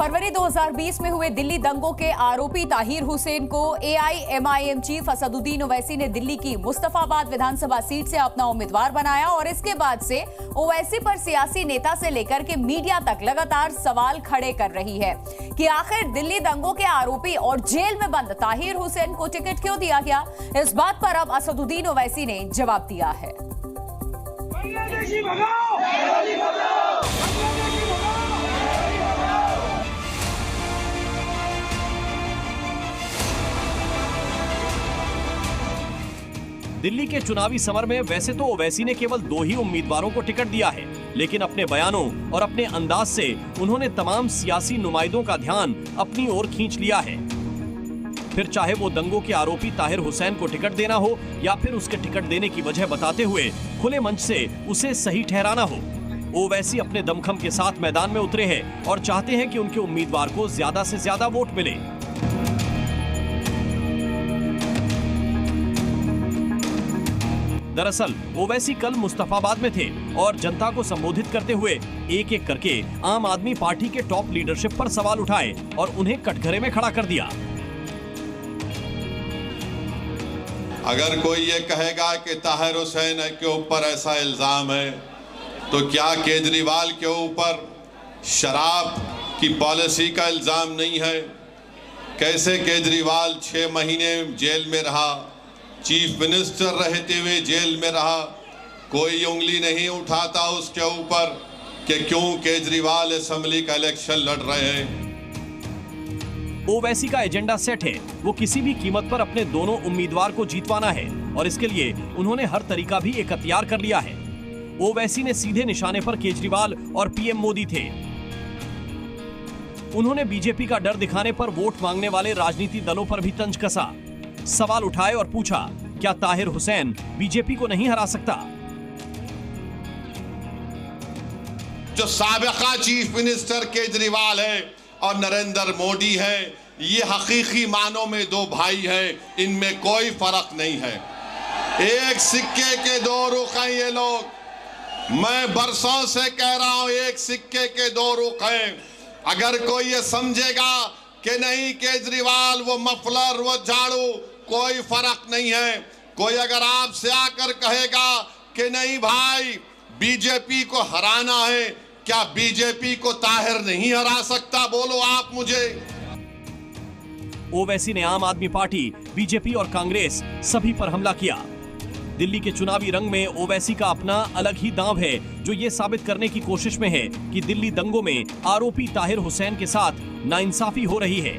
फरवरी 2020 में हुए दिल्ली दंगों के आरोपी ताहिर हुसैन को एआईएमआईएम चीफ असदुद्दीन ओवैसी ने दिल्ली की मुस्तफाबाद विधानसभा सीट से अपना उम्मीदवार बनाया और इसके बाद से ओवैसी पर सियासी नेता से लेकर के मीडिया तक लगातार सवाल खड़े कर रही है कि आखिर दिल्ली दंगों के आरोपी और जेल में बंद ताहिर हुसैन को टिकट क्यों दिया गया। इस बात पर अब असदुद्दीन ओवैसी ने जवाब दिया है। दिल्ली के चुनावी समर में वैसे तो ओवैसी ने केवल 2 ही उम्मीदवारों को टिकट दिया है, लेकिन अपने बयानों और अपने अंदाज से उन्होंने तमाम सियासी नुमाइंदों का ध्यान अपनी ओर खींच लिया है। फिर चाहे वो दंगों के आरोपी ताहिर हुसैन को टिकट देना हो या फिर उसके टिकट देने की वजह बताते हुए खुले मंच से उसे सही ठहराना हो, ओवैसी अपने दमखम के साथ मैदान में उतरे हैं और चाहते हैं कि उनके उम्मीदवार को ज्यादा से ज्यादा वोट मिले। दरअसल ओवैसी कल मुस्तफाबाद में थे और जनता को संबोधित करते हुए एक एक करके आम आदमी पार्टी के टॉप लीडरशिप पर सवाल उठाए और उन्हें कटघरे में खड़ा कर दिया। अगर कोई ये कहेगा कि ताहिर हुसैन के ऊपर ऐसा इल्जाम है तो क्या केजरीवाल के ऊपर शराब की पॉलिसी का इल्जाम नहीं है? कैसे केजरीवाल 6 महीने जेल में रहा, चीफ मिनिस्टर रहते हुए जेल में रहा, कोई उंगली नहीं उठाता उसके ऊपर कि क्यों केजरीवाल असेंबली का इलेक्शन लड़ रहे हैं। ओवैसी का एजेंडा सेट है, वो किसी भी कीमत पर अपने दोनों उम्मीदवार को जीतवाना है और इसके लिए उन्होंने हर तरीका भी इख्तियार कर लिया है। ओवैसी ने सीधे निशाने पर केजरीवाल और पीएम मोदी थे। उन्होंने बीजेपी का डर दिखाने पर वोट मांगने वाले राजनीतिक दलों पर भी तंज कसा, सवाल उठाए और पूछा क्या ताहिर हुसैन बीजेपी को नहीं हरा सकता। जो साबिका चीफ मिनिस्टर केजरीवाल है और नरेंद्र मोदी है, ये हकीकी मानों में 2 भाई हैं, इनमें कोई फर्क नहीं है। एक सिक्के के 2 रुख हैं ये लोग। मैं बरसों से कह रहा हूं एक सिक्के के 2 रुख हैं। अगर कोई ये समझेगा कि नहीं केजरीवाल वो मफलर वो झाड़ू कोई फर्क नहीं है, कोई अगर आपसे आकर कहेगा कि नहीं भाई बीजेपी को हराना है, क्या बीजेपी को ताहिर नहीं हरा सकता? बोलो आप मुझे। ओवैसी ने आम आदमी पार्टी, बीजेपी और कांग्रेस सभी पर हमला किया। दिल्ली के चुनावी रंग में ओवैसी का अपना अलग ही दांव है, जो ये साबित करने की कोशिश में है कि दिल्ली दंगों में आरोपी ताहिर हुसैन के साथ नाइंसाफी हो रही है।